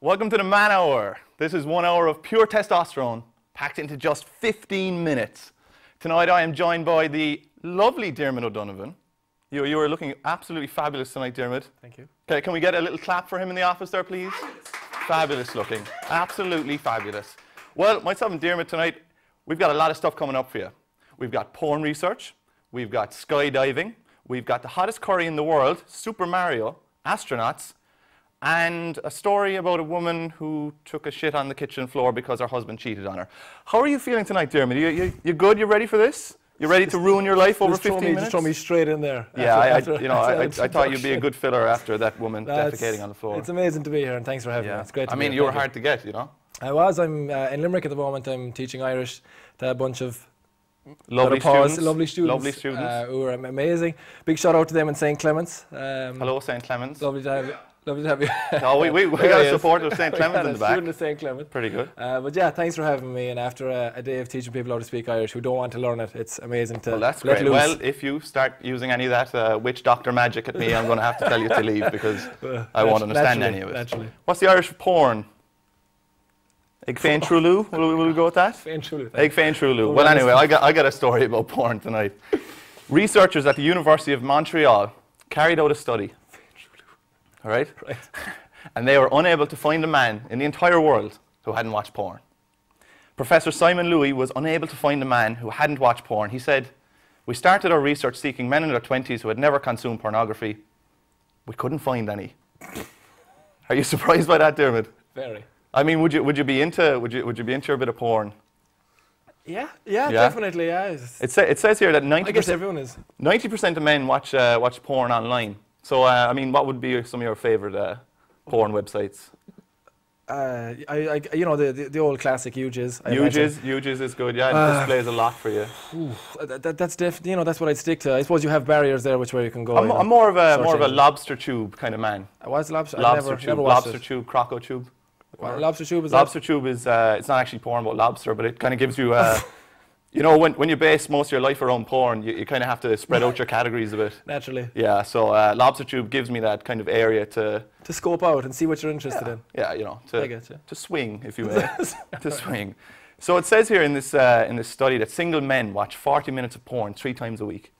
Welcome to the Man Hour. This is 1 hour of pure testosterone packed into just 15 minutes. Tonight I am joined by the lovely Dermot O'Donovan. You are looking absolutely fabulous tonight, Dermot. Thank you. Okay, can we get a little clap for him in the office there, please? Fabulous looking. Absolutely fabulous. Well, myself and Dermot tonight, we've got a lot of stuff coming up for you. We've got porn research, we've got skydiving, we've got the hottest curry in the world, Super Mario, astronauts, and a story about a woman who took a shit on the kitchen floor because her husband cheated on her. How are you feeling tonight, Dermot? You good? You ready for this? You ready to ruin your life over 15 minutes? Just throw me straight in there. Yeah, I thought you'd be a good filler after that woman defecating on the floor. It's amazing to be here, and thanks for having me. It's great to be here. I mean, you were hard to get, you know. I was. I'm in Limerick at the moment. I'm teaching Irish to a bunch of lovely students who are amazing. Big shout out to them in St. Clements. Hello, St. Clements. Lovely to have you. Lovely to have you. Oh, we got a support of St. Clements in the back. Student of St. Clements. Pretty good. But yeah, thanks for having me. And after a day of teaching people how to speak Irish who don't want to learn it, it's amazing to Well, that's let great. loose. Well, if you start using any of that witch doctor magic at me, I'm going to have to tell you to leave because I won't understand any of it. Naturally. What's the Irish for porn? Ig féin trúlú? Will we go with that? Féin trúlú. Ig féin trúlú. Well, anyway, I got a story about porn tonight. Researchers at the University of Montreal carried out a study. All right? Right. And they were unable to find a man in the entire world who hadn't watched porn. Professor Simon Louis was unable to find a man who hadn't watched porn. He said, "We started our research seeking men in their 20s who had never consumed pornography. We couldn't find any." Are you surprised by that, Dermot? Very. I mean, would you be into a bit of porn? Yeah, definitely. Yeah. It says here that 90%. I guess everyone is. 90% of men watch porn online. So I mean, what would be some of your favourite porn websites? You know, the old classic Huges. Huges is good. Yeah, it displays a lot for you. That's definitely, you know, that's what I'd stick to. I suppose you have barriers there, which way you can go. I'm more of a lobster tube kind of man. What's lobster? Lobster tube, croco tube. Lobster tube is lobster tube is it's not actually porn about lobster, but it kind of gives you you know, when you base most of your life around porn, you kind of have to spread out your categories a bit. Naturally. Yeah, so lobster tube gives me that kind of area to scope out and see what you're interested in. Yeah, you know, I get you. to swing, if you will, to swing. So it says here in this study that single men watch 40 minutes of porn 3 times a week,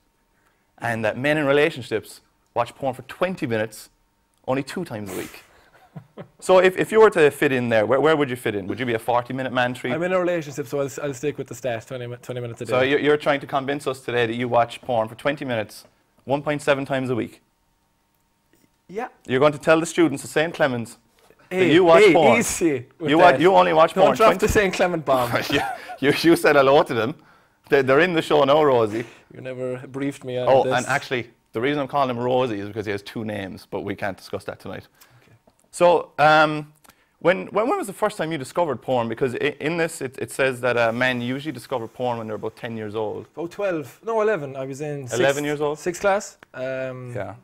and that men in relationships watch porn for 20 minutes only 2 times a week. So if you were to fit in there, where would you fit in? Would you be a 40-minute man? I'm in a relationship, so I'll stick with the stat, 20 minutes a day. So you're trying to convince us today that you watch porn for 20 minutes, 1.7 times a week. Yeah. You're going to tell the students at St. Clements that you watch porn. Easy you only watch porn. Don't drop the St. Clement bomb. you said hello to them. They're in the show now, Rosie. You never briefed me on this. Oh, and actually, the reason I'm calling him Rosie is because he has 2 names, but we can't discuss that tonight. So, when was the first time you discovered porn? Because in this, it says that men usually discover porn when they're about 10 years old. About 12. No, 11. I was in 11 years old? 6th class. Yeah.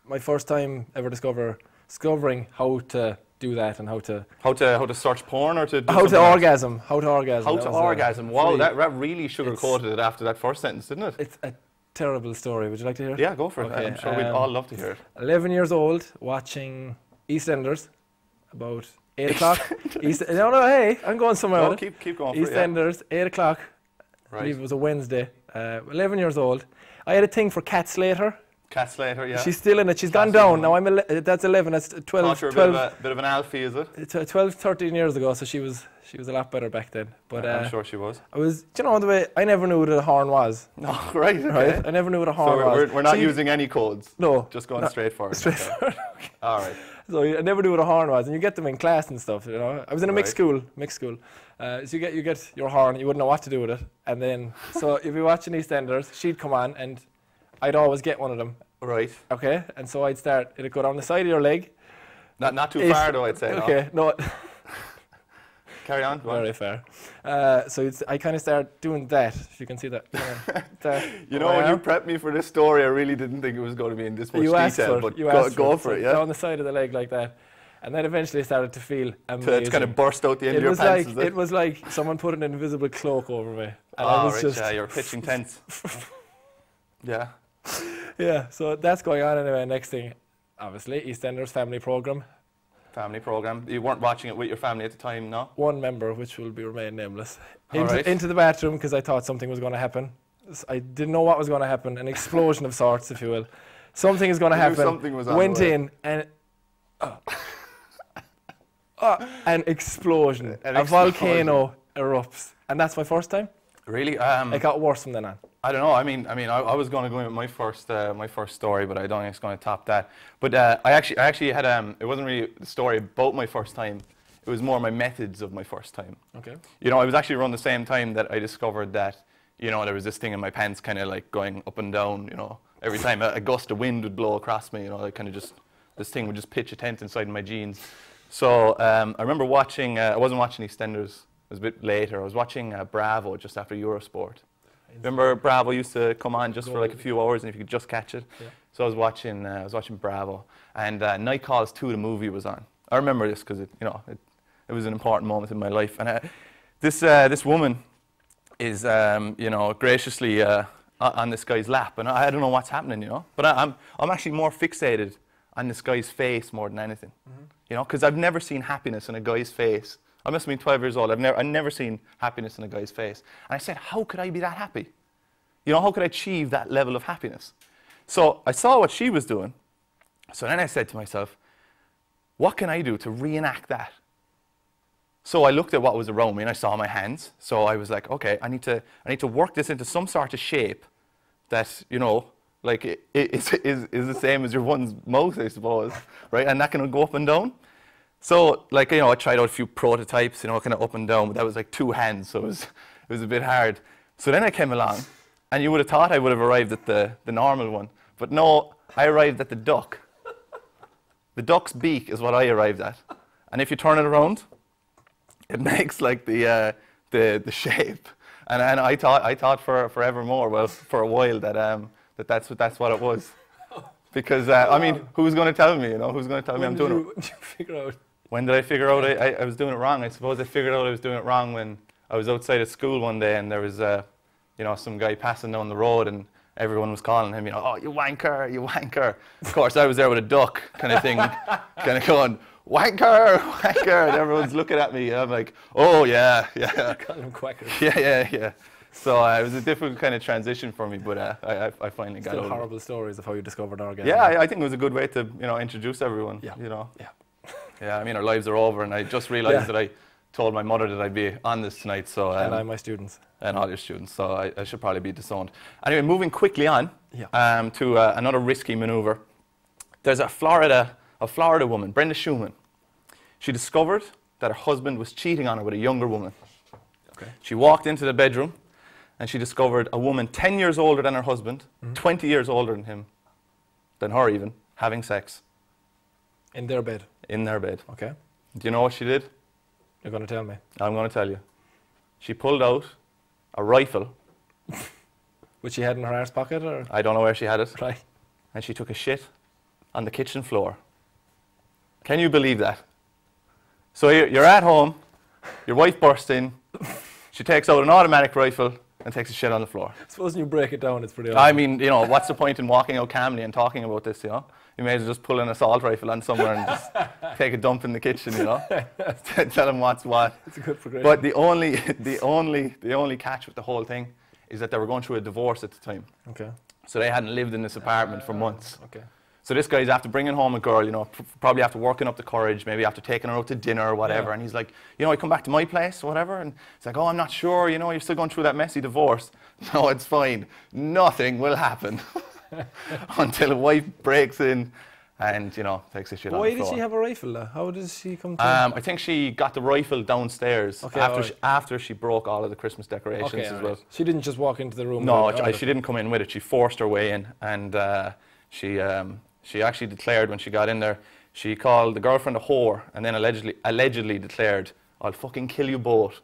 My first time ever discovering how to do that and how to search porn or to do how to orgasm. How to orgasm. How to orgasm. Wow, that really sugar-coated it after that first sentence, didn't it? It's a terrible story. Would you like to hear it? Yeah, go for it. Okay. I'm sure we'd all love to hear it. 11 years old, watching EastEnders, about 8 o'clock. Hey, I'm going somewhere. No, keep going. EastEnders, 8 o'clock. Right. I believe it was a Wednesday. 11 years old. I had a thing for Kat Slater. Kat Slater, yeah. She's still in it. She's gone down. Now that's 11. That's 12. You're a bit of an Alfie, is it? 12, 13 years ago. So she was a lot better back then. But I'm sure she was. You know, the way I never knew what a horn was. No, right. Okay. Right. I never knew what a horn was. We're not using any codes. No. Just going straight forward. Straight forward. Okay. All right. So I never knew what a horn was, and you get them in class and stuff. You know, I was in a mixed school. So you get your horn. You wouldn't know what to do with it, and then so if you're watching EastEnders, she'd come on, and I'd always get one of them. Right. Okay, and so I'd start. It'd go down the side of your leg. Not too far though, I'd say. Okay, no. Carry on. Very fair. So I kind of start doing that. If you can see that. You know, when you prepped me for this story, I really didn't think it was going to be in this much detail. But go for it. Yeah. Down the side of the leg like that, and then eventually started to feel amazing. It's kind of burst out the end of your pants. It was like someone put an invisible cloak over me. And I was just you're pitching tents. Yeah. Yeah. So that's going on anyway. Next thing, obviously, EastEnders family program. Family program. You weren't watching it with your family at the time, no? One member, which will be remain nameless, Alright. into the bathroom because I thought something was going to happen. I didn't know what was going to happen. An explosion of sorts, if you will. Something is going to happen. Something was on Went the way. in and an explosion. An a explosion. volcano erupts, and that's my first time. Really? It got worse from then on. I don't know. I mean, I was going to go in with my first story, but I don't think it's going to top that. But I actually had it wasn't really the story about my first time. It was more my methods of my first time. Okay. You know, I was actually around the same time that I discovered that, you know, there was this thing in my pants, kind of like going up and down. You know, every time a gust of wind would blow across me, you know, kind of just this thing would just pitch a tent inside my jeans. So I remember watching. I wasn't watching EastEnders. It was a bit later. I was watching Bravo just after Eurosport. Remember Bravo used to come on just for like a few hours, and if you could just catch it. Yeah. So I was watching Bravo, and Night Calls 2, the movie, was on. I remember this because it was an important moment in my life. And this woman is graciously on this guy's lap, and I don't know what's happening, you know. But I'm actually more fixated on this guy's face more than anything, you know, because I've never seen happiness in a guy's face. I must have been 12 years old. I've never seen happiness in a guy's face. And I said, how could I be that happy? You know, how could I achieve that level of happiness? So I saw what she was doing. So then I said to myself, what can I do to reenact that? So I looked at what was around me and I saw my hands. So I was like, okay, I need to work this into some sort of shape that, you know, like is the same as your one's mouth, I suppose, right? And that can go up and down. So, like, you know, I tried out a few prototypes, you know, kind of up and down, but that was like 2 hands, so it was a bit hard. So then I came along, and you would have thought I would have arrived at the normal one, but no, I arrived at the duck. The duck's beak is what I arrived at, and if you turn it around, it makes like the shape. And I thought forevermore, well, for a while that's what it was, because I mean, who's going to tell me? You know, who's going to tell me I'm doing it? When did you figure out? When did I figure out I was doing it wrong? I suppose I figured out I was doing it wrong when I was outside of school one day and there was, you know, some guy passing down the road and everyone was calling him, you know, oh, you wanker, you wanker. Of course, I was there with a duck kind of thing, kind of going, wanker, wanker, and everyone's looking at me and I'm like, oh, yeah, yeah. Calling him quackers. Yeah. So it was a difficult kind of transition for me, but I finally got Still over horrible stories of how you discovered orgasm. Yeah, I think it was a good way to, you know, introduce everyone, you know. Yeah. Yeah, I mean, our lives are over, and I just realised that I told my mother that I'd be on this tonight, so... and I'm my students. And all your students, so I should probably be disowned. Anyway, moving quickly on to another risky manoeuvre. There's a Florida woman, Brenda Schumann. She discovered that her husband was cheating on her with a younger woman. Okay. She walked into the bedroom, and she discovered a woman 10 years older than her husband, 20 years older than him, than her even, having sex. In their bed. In their bed. Okay. Do you know what she did? You're going to tell me. I'm going to tell you. She pulled out a rifle. Which she had in her arse pocket, or? I don't know where she had it. Right. And she took a shit on the kitchen floor. Can you believe that? So you're at home, your wife bursts in, she takes out an automatic rifle and takes a shit on the floor. Suppose you break it down, it's pretty I mean, you know, what's the point in walking out calmly and talking about this, you know? You may as well just pull an assault rifle on somewhere and just take a dump in the kitchen, you know? Tell them what's what. It's a good progression. But the only catch with the whole thing is that they were going through a divorce at the time. Okay. So they hadn't lived in this apartment for months. Okay. So this guy's after bringing home a girl, you know, probably after working up the courage, maybe after taking her out to dinner or whatever. And he's like, you know, I come back to my place or whatever. And it's like, oh, I'm not sure, you know, you're still going through that messy divorce. No, it's fine. Nothing will happen until a wife breaks in and, you know, takes a shit on the floor. Why did she have a rifle though? How did she come to I think she got the rifle downstairs Okay, after she broke all of the Christmas decorations as well. She didn't just walk into the room? No, she didn't come in with it. She forced her way in, and she actually declared when she got in there, she called the girlfriend a whore, and then allegedly declared, "I'll fucking kill you both."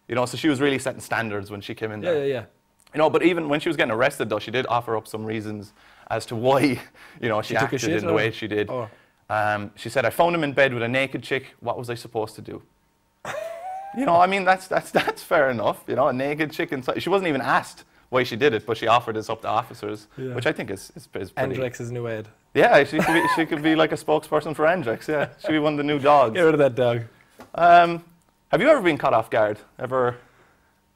You know, so she was really setting standards when she came in there. Yeah. You know, but even when she was getting arrested, though, she did offer up some reasons as to why, you know, she acted in the way she did. Oh. She said, "I found him in bed with a naked chick. What was I supposed to do?" You know, I mean, that's fair enough. You know, a naked chick inside. She wasn't even asked why she did it, but she offered this up to officers, Yeah. which I think is pretty. Andrex's new ad. Yeah, she could be like a spokesperson for Andrex. Yeah, she'd be one of the new dogs. Get rid of that dog. Have you ever been caught off guard? Ever?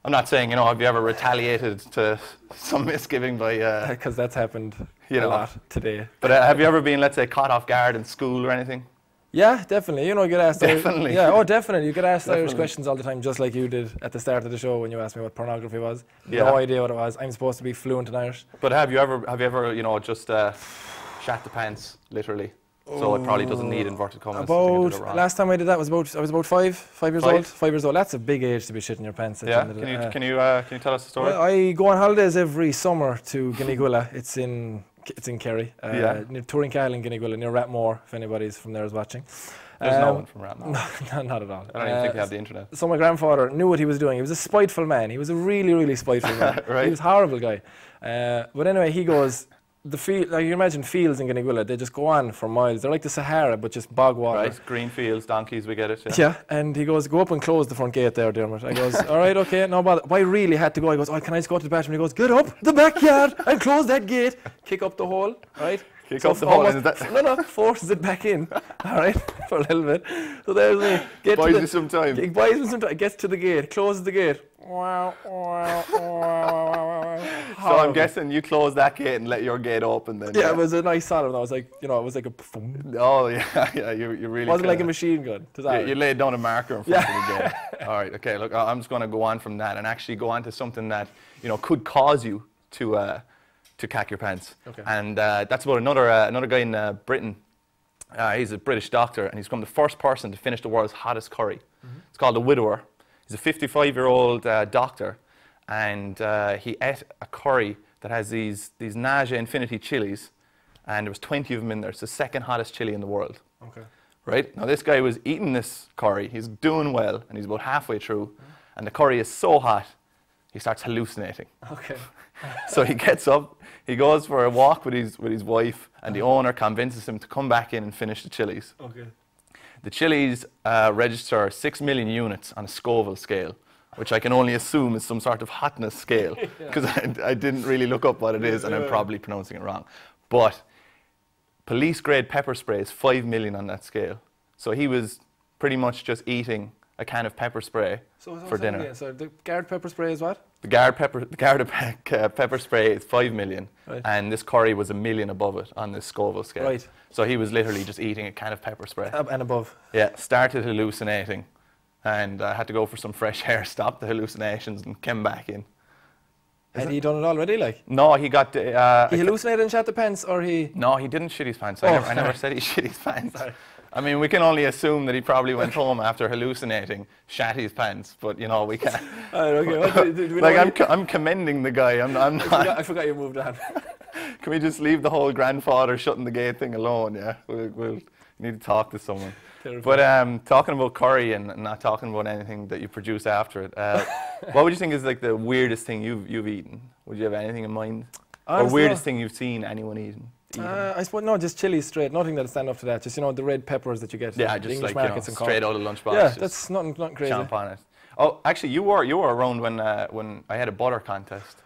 I'm not saying, you know, have you ever retaliated to some misgiving by? Because that's happened You know. a lot today. But have you ever been, let's say, caught off guard in school or anything? Yeah, definitely. You know, you get asked. Definitely. Yeah, oh, definitely. You get asked Irish Definitely. questions all the time, just like you did at the start of the show when you asked me what pornography was. Yeah. No idea what it was. I'm supposed to be fluent in Irish. But have you ever, you know, just shat the pants, literally? So it probably doesn't need inverted commas. to get it wrong. Last time I did that was I was about 5 years Five? old. 5 years old. That's a big age to be shitting your pants. At the Yeah. end of the day. Can you tell us the story? Well, I go on holidays every summer to Guinea-Guilla. It's in Kerry. Yeah. Near Turincal in Guinea-Guilla, near Ratmore, if anybody's from there is watching. There's no one from Ratmore. No, not at all. I don't even think they have the internet. So my grandfather knew what he was doing. He was a spiteful man. He was a really, really spiteful man. Right. He was a horrible guy. But anyway, he goes, like you imagine fields in Guinea-Guilla, they just go on for miles. They're like the Sahara, but just bog water. Right, green fields, donkeys, we get it. Yeah. Yeah, and he goes, go up and close the front gate there, Dermot. I goes, all right, okay, no bother. But I really had to go. I goes, oh, can I just go to the bathroom? He goes, get up the backyard and close that gate. Kick up the hole, right? Kick up the hole. And No, forces it back in, all right, for a little bit. So there's me. buys you some time. It buys me some time. Gets to the gate, closes the gate. So I'm guessing you closed that gate and let your gate open then. Yeah, it was a nice sound. I was like, you know, it was like a. Oh yeah, you really. It wasn't like a machine gun. You laid down a marker in front of the gate. All right, okay. Look, I'm just going to go on from that and actually go on to something that could cause you to cack your pants. Okay. And that's about another guy in Britain. He's a British doctor, and he's become the first person to finish the world's hottest curry. It's called a widower. He's a 55-year-old doctor, and he ate a curry that has these Naja Infinity chilies, and there was 20 of them in there. It's the second hottest chili in the world. Okay. Right? Now this guy was eating this curry, he's doing well, and he's about halfway through, and the curry is so hot, he starts hallucinating. Okay. So he gets up, he goes for a walk with his wife, and the owner convinces him to come back in and finish the chilies. Okay. The chilies register 6 million units on a Scoville scale, which I can only assume is some sort of hotness scale, because I didn't really look up what it is, and I'm probably pronouncing it wrong. But police-grade pepper spray is 5 million on that scale. So he was pretty much just eating a can of pepper spray for dinner. Again, so the guard pepper spray is what? The guard pepper spray is 5 million, Right. and this curry was 1 million above it on this Scoville scale. Right. So he was literally just eating a can of pepper spray. And above. Yeah, started hallucinating, and had to go for some fresh air, stopped the hallucinations, and came back in. Had he done it already, like? No, he got. He hallucinated and shat the pants, or he? No, he didn't shit his pants. Oh, I never said he shit his pants. Sorry. I mean, we can only assume that he probably went home after hallucinating, shat his pants, but we can't. Okay. I'm commending the guy. I'm not. I forgot you moved on. Can we just leave the whole grandfather shutting the gate thing alone? Yeah, we'll need to talk to someone. Terrible. But talking about curry and not talking about anything that you produce after it, what would you think is like the weirdest thing you've eaten? Would you have anything in mind? Or weirdest thing you've seen anyone eating? I suppose no, just chili straight. Nothing that'll stand up to that. Just the red peppers that you get. Yeah, from the just English like markets and straight out of the lunchbox. Yeah, just that's nothing crazy. chomp on it. Oh, actually, you were around when I had a butter contest,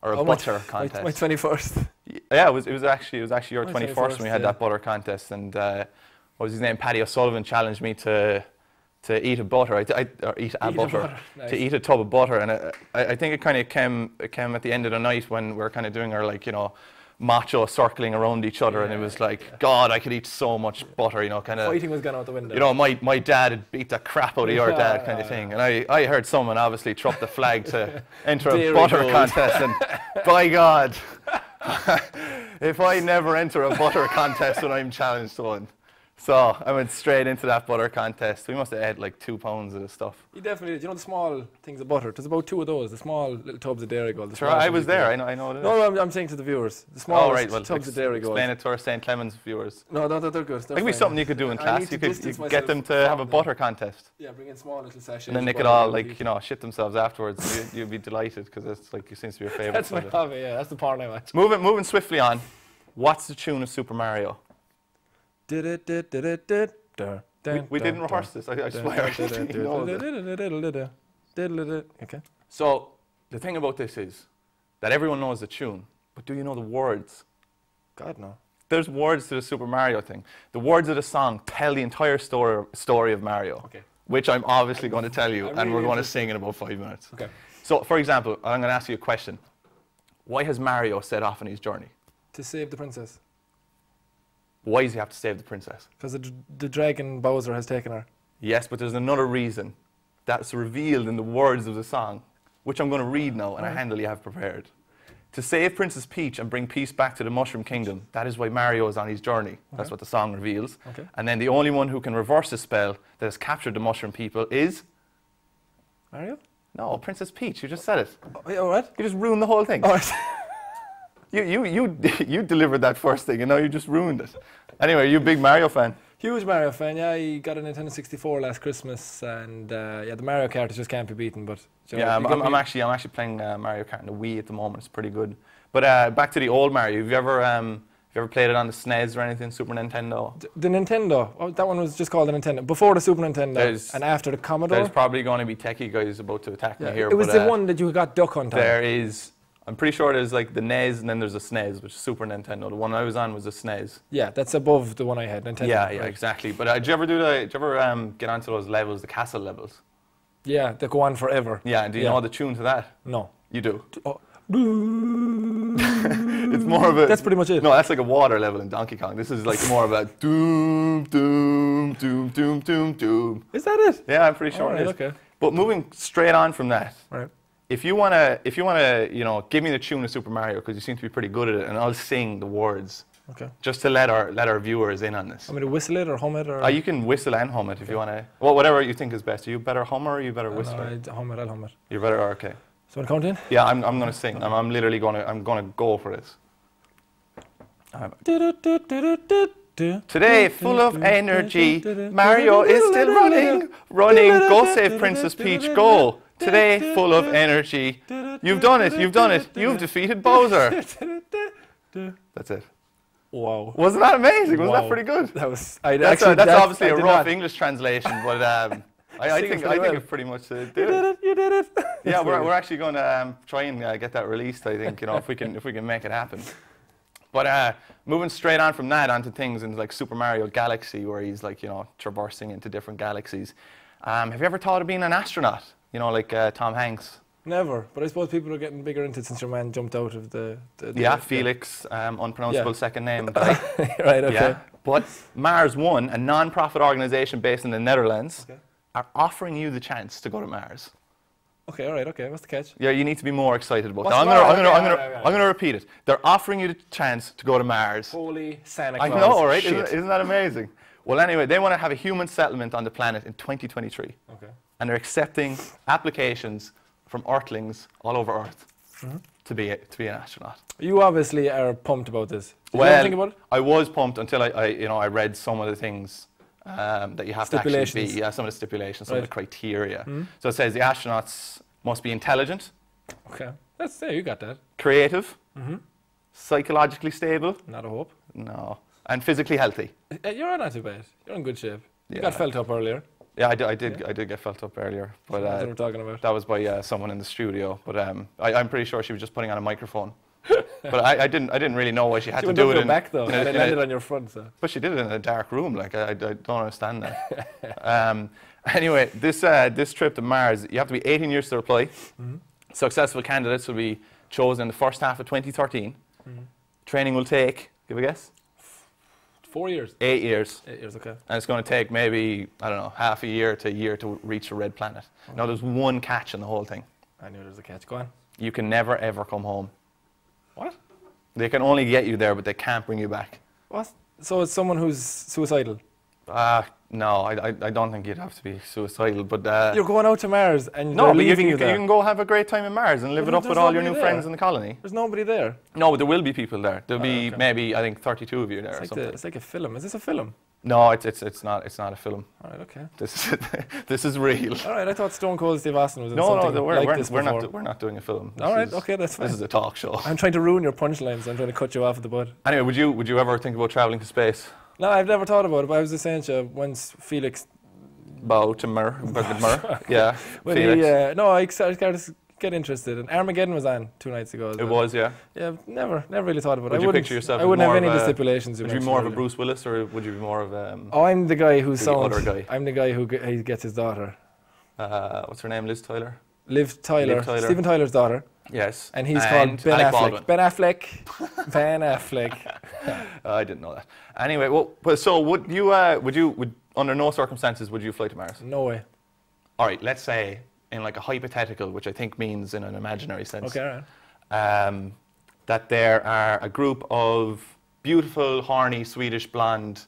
or a butter contest. My 21st. Yeah, it was actually your My 21st 21st, when we had that butter contest, and what was his name? Paddy O'Sullivan challenged me to eat a butter, Nice. to eat a tub of butter, and I think it kind of came at the end of the night when we were kind of doing our macho circling around each other, and it was like, God, I could eat so much butter, kind of. Fighting was gone out the window. My dad had beat the crap out of your dad, kind of thing, and I heard someone obviously drop the flag to enter a butter contest, and by God, if I never enter a butter contest when I'm challenged to one. So I went straight into that butter contest. We must have ate like 2 pounds of the stuff. You definitely did. The small things of butter. There's about 2 of those, the small little tubs of Dairy Gold. Sure, I was there. I know what it is. No, I'm saying to the viewers. The small tubs of Dairy Gold. Explain it to our St. Clemens viewers. No, they're good. I think it'd be something you could do in class. You could get them to have a butter contest. Yeah, bring in small little sachets. And then they could all shit themselves afterwards. You'd be delighted because it's like it seems to be your favourite. That's my hobby. Yeah, that's the part I watch. Moving swiftly on. What's the tune of Super Mario? We didn't rehearse this, I swear. Okay. So, the thing about this is, that everyone knows the tune, but do you know the words? God, no. There's words to the Super Mario thing. The words of the song tell the entire story of Mario, Okay. which I'm obviously going to tell you, I'm and we're really going to interested. sing in about 5 minutes. Okay. So, for example, I'm going to ask you a question. Why has Mario set off on his journey? To save the princess. Why does he have to save the princess? Because the dragon Bowser has taken her. Yes, but there's another reason that's revealed in the words of the song, which I'm going to read now, and I handily have prepared. To save Princess Peach and bring peace back to the Mushroom Kingdom, that is why Mario is on his journey. That's what the song reveals. Okay. And then the only one who can reverse the spell that has captured the Mushroom people is... Mario? No, Princess Peach, you just said it. Oh, yeah, all right. You just ruined the whole thing. All right. You delivered that first thing, and now you just ruined it. Anyway, are you a big Mario fan? Huge Mario fan, yeah. I got a Nintendo 64 last Christmas, and yeah, the Mario Kart just can't be beaten. But you know, Yeah, I'm actually playing Mario Kart on the Wii at the moment. It's pretty good. But back to the old Mario. Have you ever played it on the SNES or anything? Super Nintendo? The Nintendo. Oh, that one was just called the Nintendo. Before the Super Nintendo and after the Commodore. There's probably going to be techie guys about to attack me here. It was the one that you got Duck Hunt on. There is. I'm pretty sure there's like the NES and then there's a SNES, which is Super Nintendo. The one I was on was a SNES. Yeah, that's above the one I had, Nintendo. Yeah, right. exactly. But did you ever get onto those levels, the castle levels? Yeah, they go on forever. Yeah, and do you know the tune to that? No. You do? Oh. It's more of a... That's pretty much it. No, that's like a water level in Donkey Kong. This is like more of a doom, doom, doom, doom, doom, doom. Is that it? Yeah, I'm pretty sure All it right, is. okay. But moving straight on from that, Right. if you wanna, give me the tune of Super Mario because you seem to be pretty good at it, and I'll sing the words. Okay. Just to let our viewers in on this. Want me to whistle it or hum it or? You can whistle and hum it if you wanna. Well, whatever you think is best. Are you a better hummer or are you a better whistler? No, I'll hum it. You're better. Okay. So want to count in? Yeah, I'm gonna sing. I'm literally gonna go for this. Today, full of energy, Mario is still running. Go save Princess Peach, go. Today, full of energy. You've done it. You've defeated Bowser. That's it. Wow. Wasn't that amazing? Wasn't that Wow. pretty good? That was. That's obviously a rough English translation, but I think it pretty much did it. You did it. Yeah, we're actually going to try and get that released. I think if we can make it happen. But moving straight on from that onto things in like Super Mario Galaxy, where he's like traversing into different galaxies. Have you ever thought of being an astronaut? Like Tom Hanks. Never, but I suppose people are getting bigger into it since your man jumped out of the Felix, unpronounceable second name. Right, okay. Yeah, but Mars One, a non-profit organisation based in the Netherlands, are offering you the chance to go to Mars. Okay, all right, okay. What's the catch? Yeah, you need to be more excited about What's that. Mars? I'm going to repeat it. They're offering you the chance to go to Mars. Holy Santa I Claus. know, right? Shit. Isn't that amazing? Well, anyway, they want to have a human settlement on the planet in 2023. Okay. And they're accepting applications from Earthlings all over Earth to be an astronaut. You obviously are pumped about this. Did you Well, ever think about it? I was pumped until I read some of the things that you have to actually be. Yeah, some of the stipulations, some of the criteria. So it says the astronauts must be intelligent, Okay. You got that. creative, psychologically stable, Not a hope. no, and physically healthy. You're not too bad. You're in good shape. You Yeah. got felt up earlier. Yeah, I did get felt up earlier, but That's what we're talking about. that was by someone in the studio. But I'm pretty sure she was just putting on a microphone. But I didn't really know why she had She to went do up it your in, back though, in and a- it in a- landed on your front. So. But she did it in a dark room. Like I don't understand that. Anyway, this trip to Mars, you have to be 18 years to apply. Successful candidates will be chosen in the first half of 2013. Training will take, give a guess, 4 years. 8 years. 8 years, okay. And it's going to take maybe, I don't know, half a year to reach the red planet. Now, there's one catch in the whole thing. I knew there was a catch. Go on. You can never, ever come home. What? They can only get you there, but they can't bring you back. What? So it's someone who's suicidal. No, I don't think you'd have to be suicidal, but... You're going out to Mars and no, they're but leaving you there. can go have a great time in Mars and live But it up there's with all your nobody new there. friends in the colony. There's nobody there. No, but there will be people there. There'll be okay. maybe, I think, 32 of you there or something. It's like a film. Is this a film? No, it's not a film. All right, okay. This is real. All right, I thought Stone Cold Steve Austin was in No, something like this we're before. not doing a film. All right, okay, that's fine. This is a talk show. I'm trying to ruin your punchlines. I'm trying to cut you off at the butt. Anyway, would you ever think about traveling to space? No, I've never thought about it, but I was just saying to you, once Felix... Bow to Mer. Yeah, When Felix. he, no, I started get interested. And Armageddon was on 2 nights ago. It was, yeah. Yeah, never really thought about it. Would you picture yourself I as wouldn't have more any of of a- the stipulations. Would you be more of a Bruce Willis, or would you be more of Oh, I'm the guy who's the sound. other guy? I'm the guy who he gets his daughter. What's her name? Liz Tyler? Liv Tyler. Steven Tyler's daughter. Yes. And he's called Ben Alec Affleck. Baldwin. Ben Affleck. Ben Affleck. I didn't know that. Anyway, so would you, under no circumstances, would you fly to Mars? No way. All right, let's say in like a hypothetical, which I think means in an imaginary sense. Okay, all right. That there are a group of beautiful, horny, Swedish blonde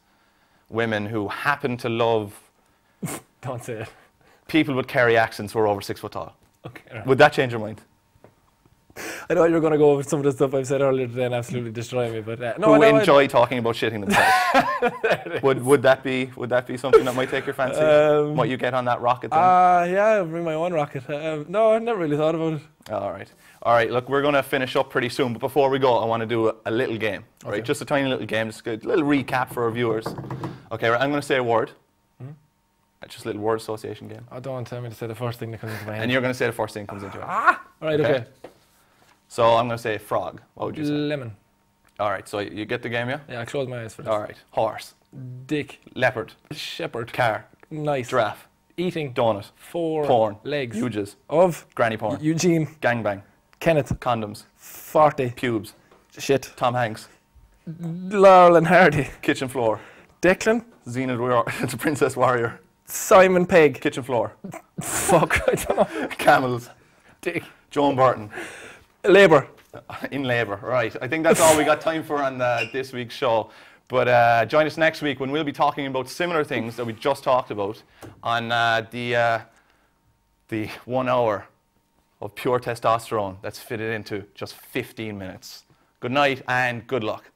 women who happen to love Don't say it. people with Kerry accents who are over 6 foot tall. Okay, all right. Would that change your mind? I thought you were going to go with some of the stuff I've said earlier today and absolutely destroy me, but no. Who enjoy talking about shitting themselves? would that be something that might take your fancy? What you get on that rocket then? Yeah, I'll bring my own rocket. No, I never really thought about it. All right. Look, we're going to finish up pretty soon, but before we go, I want to do a little game. Okay. Right, just a tiny little game, just a little recap for our viewers. Okay, right, I'm going to say a word. Just a little word association game. Oh, don't tell me to say the first thing that comes into my head. And you're going to say the first thing that comes into your head. All right, okay. So I'm going to say frog. What would you say? Lemon. All right, so you get the game, yeah? Yeah, I close my eyes for this. All right. Horse. Dick. Leopard. Shepherd. Car. Nice. Giraffe. Eating. Donut. 4 Porn. legs. Huges. Of. Granny porn. Eugene. Gangbang. Kenneth. Condoms. 40. Pubes. Shit. Tom Hanks. Laurel and Hardy. Kitchen floor. Declan. The Princess Warrior. Simon Pegg. Kitchen floor. Fuck, I don't know. Camels. Dick. Joan Barton. Labour. In labour, right. I think that's all we got time for on this week's show. But join us next week when we'll be talking about similar things that we just talked about on the 1 hour of pure testosterone that's fitted into just 15 minutes. Good night and good luck.